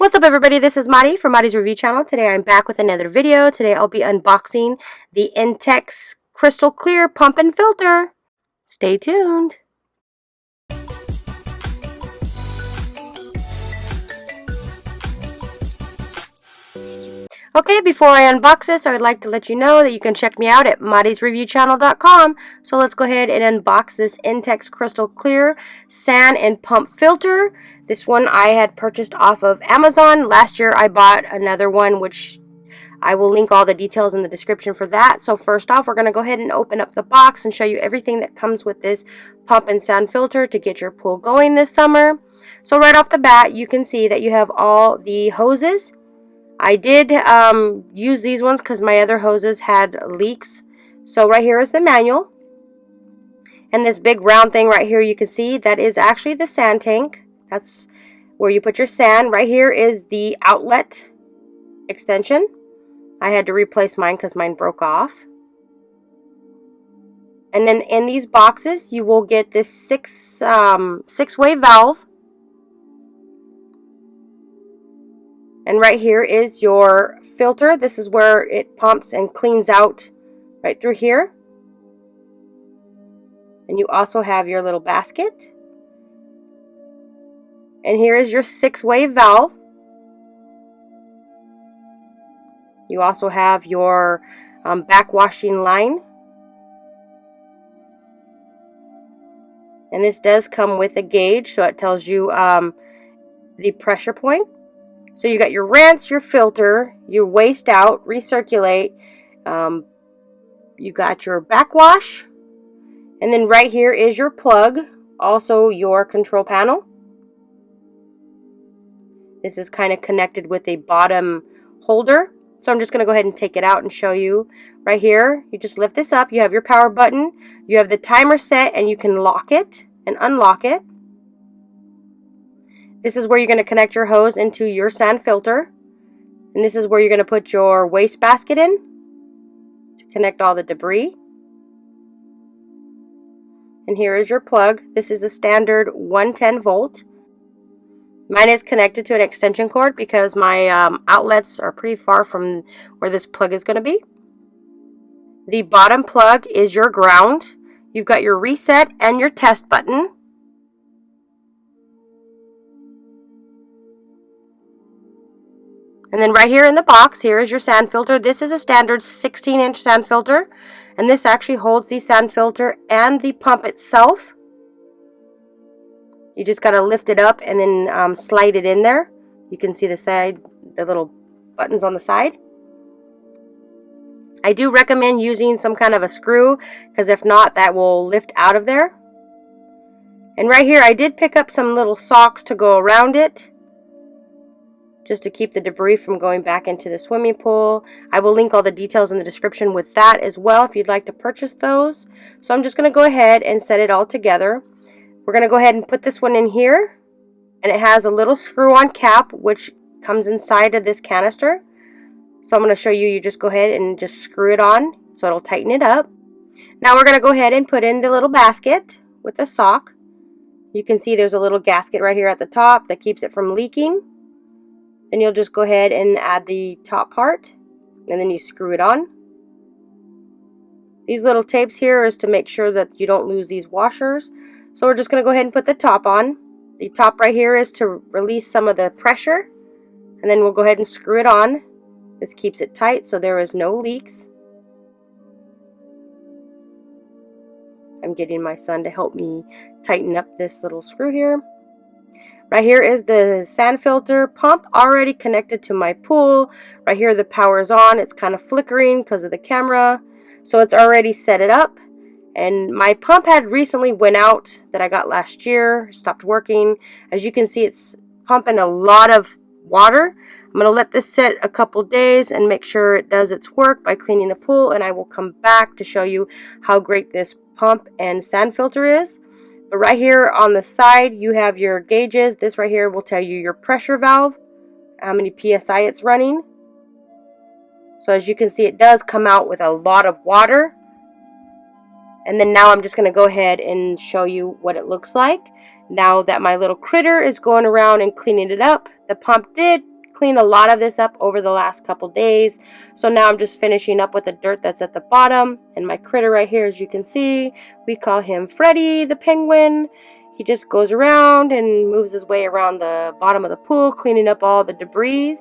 What's up everybody, this is Madi from Madi's Review Channel. Today I'm back with another video. Today I'll be unboxing the Intex Krystal Clear Pump and Filter. Stay tuned. Okay, before I unbox this, I would like to let you know that you can check me out at madisreviewchannel.com. So let's go ahead and unbox this Intex Krystal Clear Sand and Pump Filter. This one I had purchased off of Amazon. Last year I bought another one, which I will link all the details in the description for that. So first off, we're going to go ahead and open up the box and show you everything that comes with this pump and sand filter to get your pool going this summer. So right off the bat, you can see that you have all the hoses. I did use these ones because my other hoses had leaks. So right here is the manual. And this big round thing right here, you can see that is actually the sand tank. That's where you put your sand. Right here is the outlet extension. I had to replace mine because mine broke off. And then in these boxes, you will get this six-way valve. And right here is your filter. This is where it pumps and cleans out right through here. And you also have your little basket. And here is your six-way valve. You also have your backwashing line. And this does come with a gauge, so it tells you the pressure point. So you got your rinse, your filter, your waste out, recirculate. You got your backwash. And then right here is your plug, also your control panel. This is kind of connected with a bottom holder. So I'm just going to go ahead and take it out and show you. Right here, you just lift this up. You have your power button. You have the timer set and you can lock it and unlock it. This is where you're going to connect your hose into your sand filter. And this is where you're going to put your waste basket in to connect all the debris. And here is your plug. This is a standard 110 volt. Mine is connected to an extension cord because my outlets are pretty far from where this plug is going to be. The bottom plug is your ground. You've got your reset and your test button. And then right here in the box, here is your sand filter. This is a standard 16-inch sand filter. And this actually holds the sand filter and the pump itself. You just got to lift it up and then slide it in there. You can see the side, the little buttons on the side. I do recommend using some kind of a screw, because if not, that will lift out of there. And right here, I did pick up some little socks to go around it, just to keep the debris from going back into the swimming pool. I will link all the details in the description with that as well if you'd like to purchase those. So I'm just going to go ahead and set it all together. We're going to go ahead and put this one in here. And it has a little screw-on cap which comes inside of this canister. So I'm going to show you, you just go ahead and just screw it on so it'll tighten it up. Now we're going to go ahead and put in the little basket with the sock. You can see there's a little gasket right here at the top that keeps it from leaking. Then you'll just go ahead and add the top part, and then you screw it on. These little tapes here is to make sure that you don't lose these washers. So we're just going to go ahead and put the top on. The top right here is to release some of the pressure, and then we'll go ahead and screw it on. This keeps it tight so there is no leaks. I'm getting my son to help me tighten up this little screw here. Right here is the sand filter pump already connected to my pool. Right here the power is on. It's kind of flickering because of the camera. So it's already set it up. And my pump had recently went out that I got last year. Stopped working. As you can see, it's pumping a lot of water. I'm going to let this sit a couple days and make sure it does its work by cleaning the pool. And I will come back to show you how great this pump and sand filter is. But right here on the side, you have your gauges. This right here will tell you your pressure valve, how many PSI it's running. So as you can see, it does come out with a lot of water. And then now I'm just going to go ahead and show you what it looks like. Now that my little critter is going around and cleaning it up, the pump did cleaned a lot of this up over the last couple days. So now I'm just finishing up with the dirt that's at the bottom. And my critter right here, as you can see, we call him Freddy the penguin. He just goes around and moves his way around the bottom of the pool, cleaning up all the debris.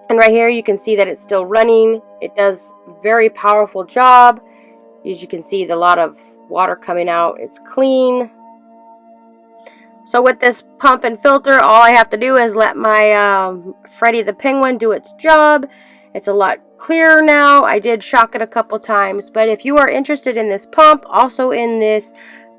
And right here you can see that it's still running. It does a very powerful job. As you can see, a lot of water coming out. It's clean. So with this pump and filter, all I have to do is let my Freddy the penguin do its job. It's a lot clearer now. I did shock it a couple times. But if you are interested in this pump, also in this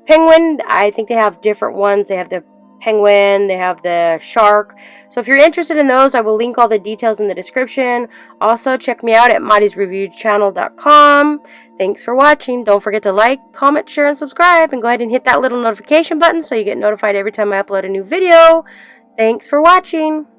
penguin, I think they have different ones. They have the penguin, they have the shark. So if you're interested in those, I will link all the details in the description. Also, check me out at Maudie'sReviewChannel.com. Thanks for watching. Don't forget to like, comment, share, and subscribe. And go ahead and hit that little notification button so you get notified every time I upload a new video. Thanks for watching.